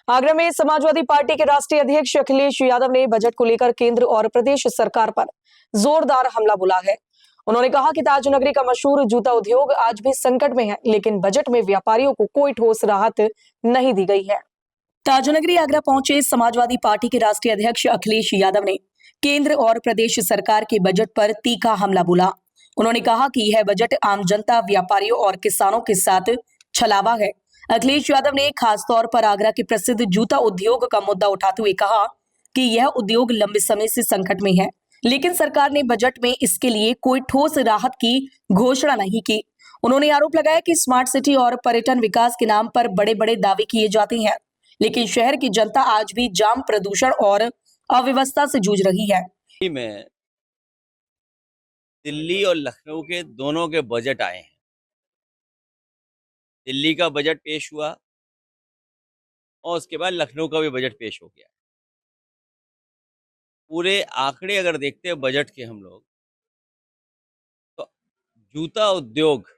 आगरा में समाजवादी पार्टी के राष्ट्रीय अध्यक्ष अखिलेश यादव ने बजट को लेकर केंद्र और प्रदेश सरकार पर जोरदार हमला बोला है। उन्होंने कहा कि ताजनगरी का मशहूर जूता उद्योग आज भी संकट में है, लेकिन बजट में व्यापारियों को कोई ठोस राहत नहीं दी गई है। ताजनगरी आगरा पहुंचे समाजवादी पार्टी के राष्ट्रीय अध्यक्ष अखिलेश यादव ने केंद्र और प्रदेश सरकार के बजट पर तीखा हमला बोला। उन्होंने कहा कि यह बजट आम जनता, व्यापारियों और किसानों के साथ छलावा है। अखिलेश यादव ने खासतौर पर आगरा के प्रसिद्ध जूता उद्योग का मुद्दा उठाते हुए कहा कि यह उद्योग लंबे समय से संकट में है, लेकिन सरकार ने बजट में इसके लिए कोई ठोस राहत की घोषणा नहीं की। उन्होंने आरोप लगाया कि स्मार्ट सिटी और पर्यटन विकास के नाम पर बड़े बड़े दावे किए जाते हैं, लेकिन शहर की जनता आज भी जाम, प्रदूषण और अव्यवस्था से जूझ रही है। में दिल्ली और लखनऊ के दोनों के बजट आए हैं। दिल्ली का बजट पेश हुआ और उसके बाद लखनऊ का भी बजट पेश हो गया। पूरे आंकड़े अगर देखते हैं बजट के हम लोग, तो जूता उद्योग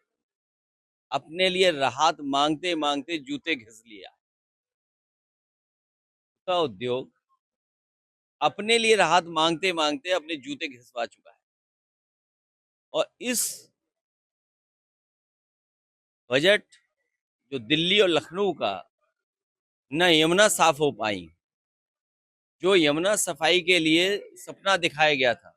अपने लिए राहत मांगते मांगते जूते घिस लिया। जूता उद्योग अपने लिए राहत मांगते मांगते अपने जूते घिसवा चुका है। और इस बजट जो दिल्ली और लखनऊ का, न यमुना साफ हो पाई। जो यमुना सफाई के लिए सपना दिखाया गया था,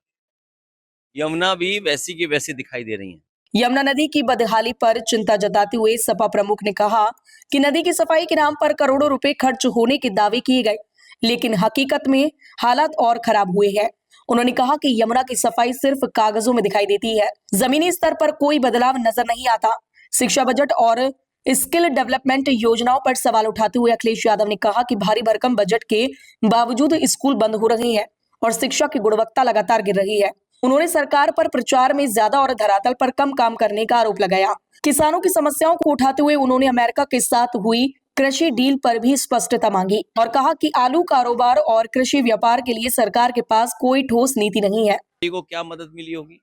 यमुना भी वैसी की वैसी दिखाई दे रही है। यमुना नदी की बदहाली पर चिंता जताते हुए सपा प्रमुख ने कहा कि नदी की सफाई के नाम पर करोड़ों रुपए खर्च होने के दावे किए गए, लेकिन हकीकत में हालात और खराब हुए हैं। उन्होंने कहा कि यमुना की सफाई सिर्फ कागजों में दिखाई देती है, जमीनी स्तर पर कोई बदलाव नजर नहीं आता। शिक्षा बजट और स्किल डेवलपमेंट योजनाओं पर सवाल उठाते हुए अखिलेश यादव ने कहा कि भारी भरकम बजट के बावजूद स्कूल बंद हो रहे हैं और शिक्षा की गुणवत्ता लगातार गिर रही है। उन्होंने सरकार पर प्रचार में ज्यादा और धरातल पर कम काम करने का आरोप लगाया। किसानों की समस्याओं को उठाते हुए उन्होंने अमेरिका के साथ हुई कृषि डील पर भी स्पष्टता मांगी और कहा कि आलू कारोबार और कृषि व्यापार के लिए सरकार के पास कोई ठोस नीति नहीं है। को क्या मदद मिली होगी,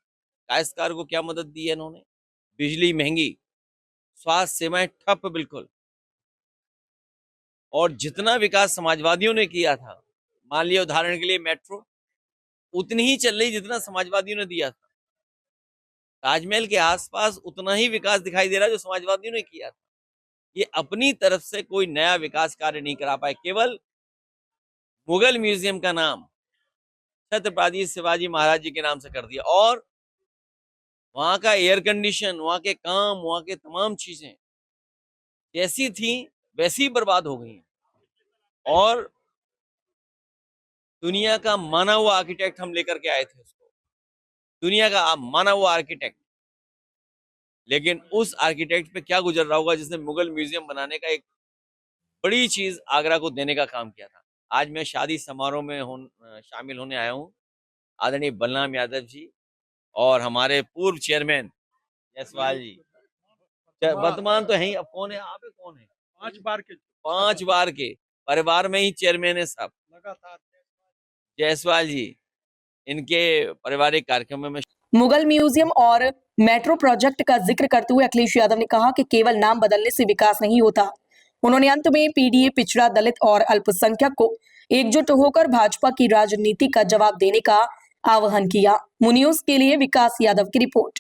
काश्तकार को क्या मदद दी है इन्होंने? बिजली महंगी, स्वास्थ्य सेवाएं ठप बिल्कुल। और जितना विकास समाजवादियों ने किया था, मान लिया उदाहरण के लिए मेट्रो, उतनी ही चल रही जितना समाजवादियों ने दिया था। ताजमहल के आसपास उतना ही विकास दिखाई दे रहा है जो समाजवादियों ने किया था। ये अपनी तरफ से कोई नया विकास कार्य नहीं करा पाए। केवल मुगल म्यूजियम का नाम छत्रपति शिवाजी महाराज जी के नाम से कर दिया और वहां का एयर कंडीशन, वहां के काम, वहां के तमाम चीजें जैसी थी वैसी ही बर्बाद हो गई हैं। और दुनिया का माना हुआ आर्किटेक्ट हम लेकर के आए थे उसको, दुनिया का माना हुआ आर्किटेक्ट, लेकिन उस आर्किटेक्ट पे क्या गुजर रहा होगा जिसने मुगल म्यूजियम बनाने का एक बड़ी चीज आगरा को देने का काम किया था। आज मैं शादी समारोह में शामिल होने आया हूँ। आदरणीय बलराम यादव जी और हमारे पूर्व चेयरमैन जायसवाल जी, वर्तमान तो है ही, अब कौन है? आप कौन है? 5 बार के परिवार में ही चेयरमैन है साहब, लगातार जायसवाल जी। इनके पारिवारिक कार्यक्रमों में मुगल म्यूजियम और मेट्रो प्रोजेक्ट का जिक्र करते हुए अखिलेश यादव ने कहा कि केवल नाम बदलने से विकास नहीं होता। उन्होंने अंत में पीडीए, पिछड़ा, दलित और अल्पसंख्यक को एकजुट होकर भाजपा की राजनीति का जवाब देने का आह्वान किया। मुन्यूज के लिए विकास यादव की रिपोर्ट।